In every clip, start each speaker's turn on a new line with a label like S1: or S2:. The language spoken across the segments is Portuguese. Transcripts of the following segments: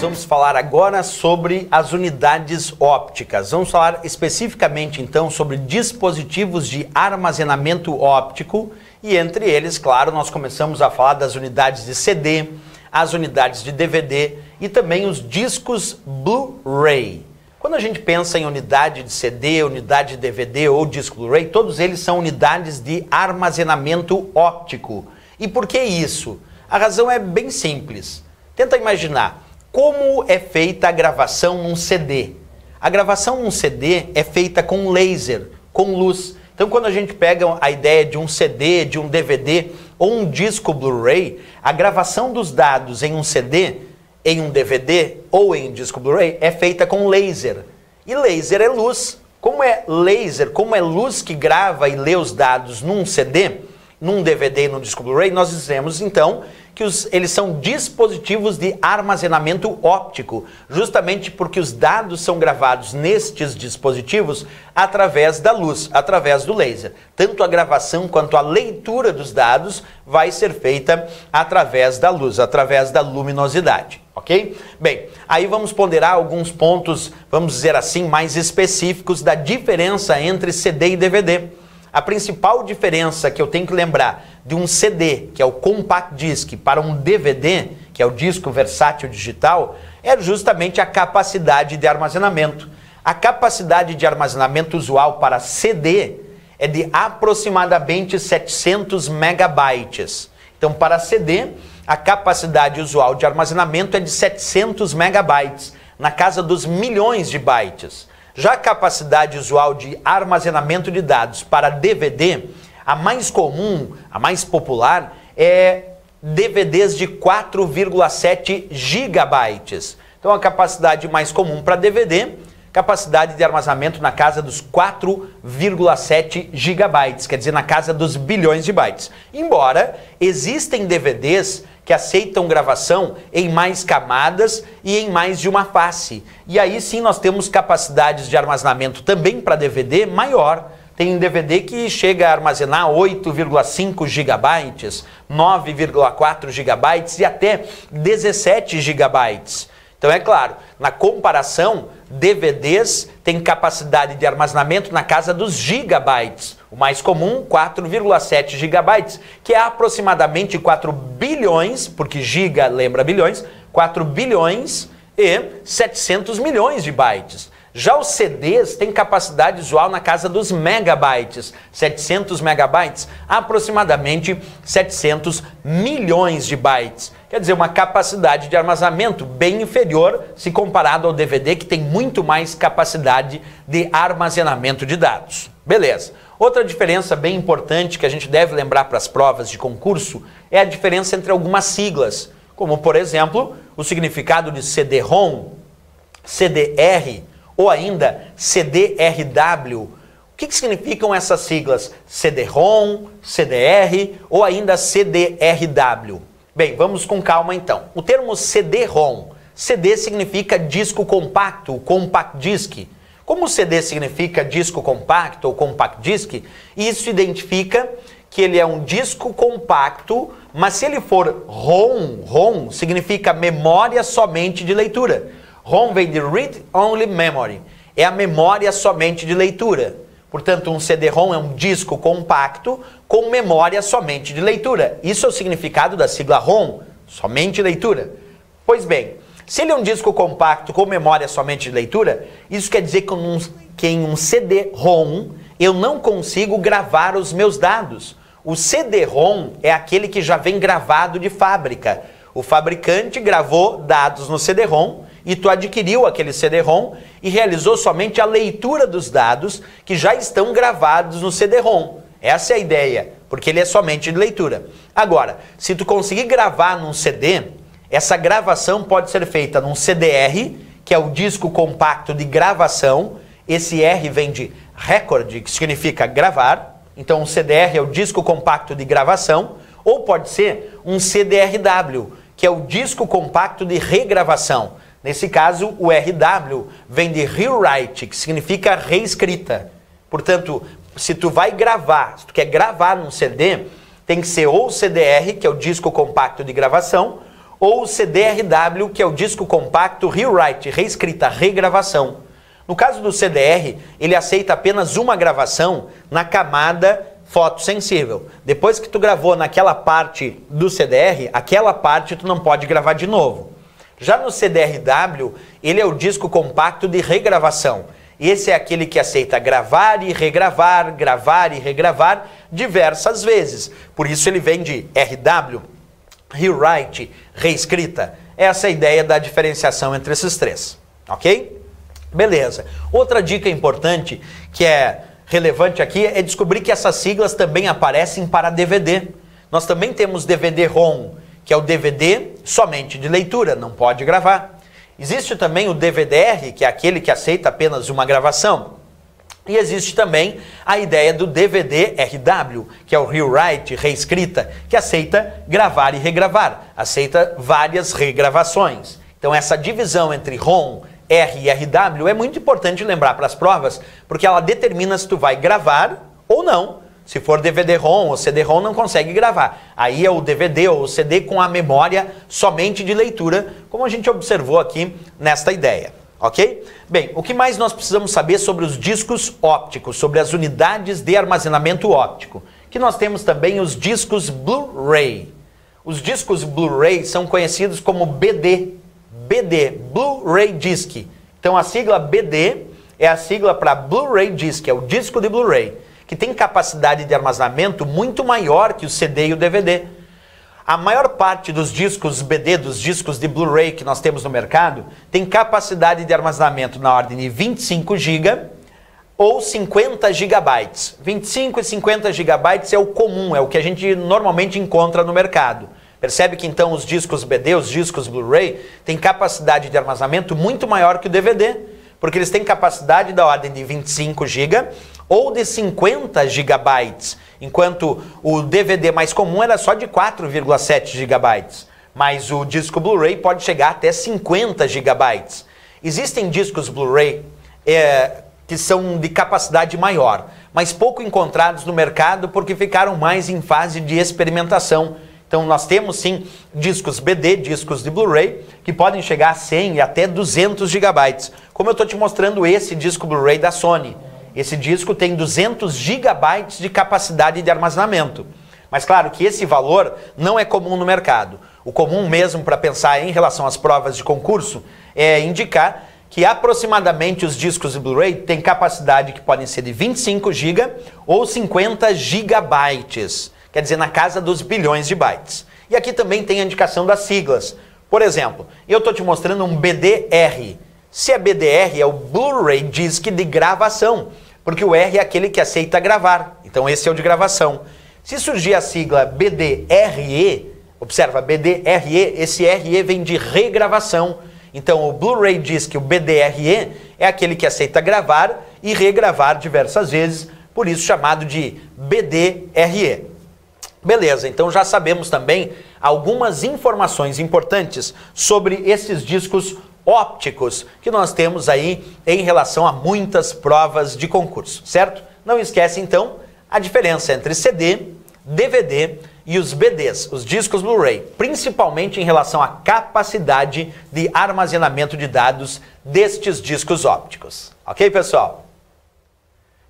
S1: nós vamos falar agora sobre as unidades ópticas. Vamos falar especificamente, então, sobre dispositivos de armazenamento óptico e, entre eles, claro, nós começamos a falar das unidades de CD, as unidades de DVD e também os discos Blu-ray. Quando a gente pensa em unidade de CD, unidade de DVD ou disco Blu-ray, todos eles são unidades de armazenamento óptico. E por que isso? A razão é bem simples. Tenta imaginar como é feita a gravação num CD. A gravação num CD é feita com laser, com luz. Então, quando a gente pega a ideia de um CD, de um DVD ou um disco Blu-ray, a gravação dos dados em um CD, em um DVD ou em um disco Blu-ray é feita com laser. E laser é luz. Como é laser, como é luz que grava e lê os dados num CD, num DVD e num disco Blu-ray, nós dizemos então que eles são dispositivos de armazenamento óptico, justamente porque os dados são gravados nestes dispositivos através da luz, através do laser. Tanto a gravação quanto a leitura dos dados vai ser feita através da luz, através da luminosidade, ok? Bem, aí vamos ponderar alguns pontos, vamos dizer assim, mais específicos da diferença entre CD e DVD. A principal diferença que eu tenho que lembrar de um CD, que é o Compact Disc, para um DVD, que é o disco versátil digital, é justamente a capacidade de armazenamento. A capacidade de armazenamento usual para CD é de aproximadamente 700 megabytes. Então, para CD, a capacidade usual de armazenamento é de 700 megabytes, na casa dos milhões de bytes. Já a capacidade usual de armazenamento de dados para DVD, a mais comum, a mais popular, é DVDs de 4,7 gigabytes. Então a capacidade mais comum para DVD, capacidade de armazenamento na casa dos 4,7 gigabytes, quer dizer, na casa dos bilhões de bytes. Embora existem DVDs que aceitam gravação em mais camadas e em mais de uma face. E aí sim nós temos capacidades de armazenamento também para DVD maior. Tem um DVD que chega a armazenar 8,5 gigabytes, 9,4 gigabytes e até 17 gigabytes. Então é claro, na comparação, DVDs têm capacidade de armazenamento na casa dos gigabytes. O mais comum, 4,7 gigabytes, que é aproximadamente 4 bilhões, porque giga lembra bilhões, 4 bilhões e 700 milhões de bytes. Já os CDs têm capacidade usual na casa dos megabytes, 700 megabytes, aproximadamente 700 milhões de bytes. Quer dizer, uma capacidade de armazenamento bem inferior se comparado ao DVD, que tem muito mais capacidade de armazenamento de dados. Beleza. Outra diferença bem importante que a gente deve lembrar para as provas de concurso é a diferença entre algumas siglas, como, por exemplo, o significado de CD-ROM, CDR ou ainda CDRW. O que significam essas siglas? CD-ROM, CDR ou ainda CDRW? Bem, vamos com calma então. O termo CD-ROM, CD significa disco compacto, compact disc. Como o CD significa disco compacto ou compact disc, isso identifica que ele é um disco compacto, mas se ele for ROM significa memória somente de leitura. ROM vem de Read Only Memory, é a memória somente de leitura. Portanto, um CD-ROM é um disco compacto com memória somente de leitura. Isso é o significado da sigla ROM, somente leitura. Pois bem, se ele é um disco compacto com memória somente de leitura, isso quer dizer que em um CD-ROM eu não consigo gravar os meus dados. O CD-ROM é aquele que já vem gravado de fábrica. O fabricante gravou dados no CD-ROM e tu adquiriu aquele CD-ROM e realizou somente a leitura dos dados que já estão gravados no CD-ROM. Essa é a ideia, porque ele é somente de leitura. Agora, se tu conseguir gravar num CD, essa gravação pode ser feita num CDR, que é o disco compacto de gravação. Esse R vem de record, que significa gravar. Então, o CDR é o disco compacto de gravação. Ou pode ser um CDRW, que é o disco compacto de regravação. Nesse caso, o RW vem de rewrite, que significa reescrita. Portanto, se tu vai gravar, se tu quer gravar num CD, tem que ser ou o CDR, que é o disco compacto de gravação, ou o CDRW, que é o disco compacto rewrite, reescrita, regravação. No caso do CDR, ele aceita apenas uma gravação na camada fotossensível. Depois que tu gravou naquela parte do CDR, aquela parte tu não pode gravar de novo. Já no CDRW, ele é o disco compacto de regravação. Esse é aquele que aceita gravar e regravar diversas vezes. Por isso ele vem de RW, rewrite, reescrita. Essa é a ideia da diferenciação entre esses três, ok? Beleza. Outra dica importante que é relevante aqui é descobrir que essas siglas também aparecem para DVD. Nós também temos DVD-ROM, que é o DVD somente de leitura, não pode gravar. Existe também o DVD-R, que é aquele que aceita apenas uma gravação. E existe também a ideia do DVD-RW, que é o rewrite, reescrita, que aceita gravar e regravar, aceita várias regravações. Então essa divisão entre ROM, R e RW é muito importante lembrar para as provas, porque ela determina se tu vai gravar ou não. Se for DVD-ROM ou CD-ROM, não consegue gravar. Aí é o DVD ou o CD com a memória somente de leitura, como a gente observou aqui nesta ideia, ok? Bem, o que mais nós precisamos saber sobre os discos ópticos, sobre as unidades de armazenamento óptico? Que nós temos também os discos Blu-ray. Os discos Blu-ray são conhecidos como BD, Blu-ray Disc. Então a sigla BD é a sigla para Blu-ray Disc, é o disco de Blu-ray, que tem capacidade de armazenamento muito maior que o CD e o DVD. A maior parte dos discos BD, dos discos de Blu-ray que nós temos no mercado, tem capacidade de armazenamento na ordem de 25 GB ou 50 GB. 25 e 50 GB é o comum, é o que a gente normalmente encontra no mercado. Percebe que então os discos BD, os discos Blu-ray, têm capacidade de armazenamento muito maior que o DVD, porque eles têm capacidade da ordem de 25 GB ou de 50 GB, enquanto o DVD mais comum era só de 4,7 GB, mas o disco Blu-ray pode chegar até 50 GB. Existem discos Blu-ray que são de capacidade maior, mas pouco encontrados no mercado porque ficaram mais em fase de experimentação. Então nós temos sim discos BD, discos de Blu-ray, que podem chegar a 100 e até 200 GB. Como eu estou te mostrando esse disco Blu-ray da Sony. Esse disco tem 200 GB de capacidade de armazenamento. Mas claro que esse valor não é comum no mercado. O comum mesmo para pensar em relação às provas de concurso é indicar que aproximadamente os discos de Blu-ray têm capacidade que podem ser de 25 GB ou 50 GB. Quer dizer, na casa dos bilhões de bytes. E aqui também tem a indicação das siglas. Por exemplo, eu estou te mostrando um BD-R. Se é BD-R, é o Blu-ray Disc de gravação, porque o R é aquele que aceita gravar. Então esse é o de gravação. Se surgir a sigla BD-RE, observa, BD-RE, esse RE vem de regravação. Então o Blu-ray Disc, o BD-RE, é aquele que aceita gravar e regravar diversas vezes, por isso chamado de BD-RE. Beleza, então já sabemos também algumas informações importantes sobre esses discos ópticos que nós temos aí em relação a muitas provas de concurso, certo? Não esquece então a diferença entre CD, DVD e os BDs, os discos Blu-ray, principalmente em relação à capacidade de armazenamento de dados destes discos ópticos. Ok, pessoal?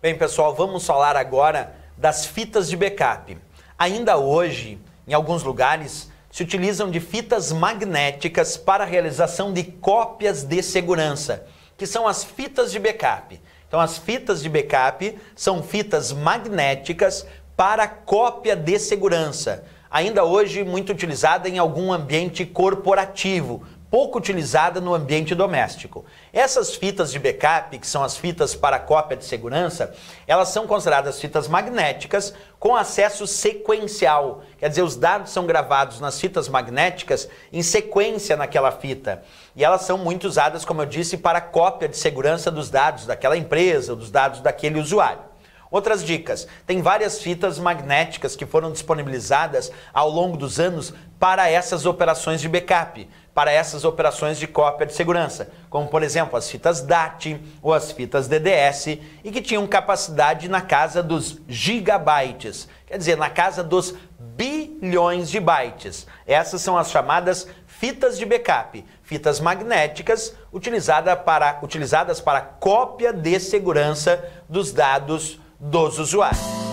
S1: Bem, pessoal, vamos falar agora das fitas de backup. Ainda hoje, em alguns lugares, se utilizam de fitas magnéticas para a realização de cópias de segurança, que são as fitas de backup. Então, as fitas de backup são fitas magnéticas para cópia de segurança. Ainda hoje, muito utilizada em algum ambiente corporativo, pouco utilizada no ambiente doméstico. Essas fitas de backup, que são as fitas para cópia de segurança, elas são consideradas fitas magnéticas com acesso sequencial. Quer dizer, os dados são gravados nas fitas magnéticas em sequência naquela fita. E elas são muito usadas, como eu disse, para cópia de segurança dos dados daquela empresa, dos dados daquele usuário. Outras dicas, tem várias fitas magnéticas que foram disponibilizadas ao longo dos anos para essas operações de backup, para essas operações de cópia de segurança, como por exemplo as fitas DAT ou as fitas DDS, e que tinham capacidade na casa dos gigabytes, quer dizer, na casa dos bilhões de bytes. Essas são as chamadas fitas de backup, fitas magnéticas utilizadas para cópia de segurança dos dados dos usuários.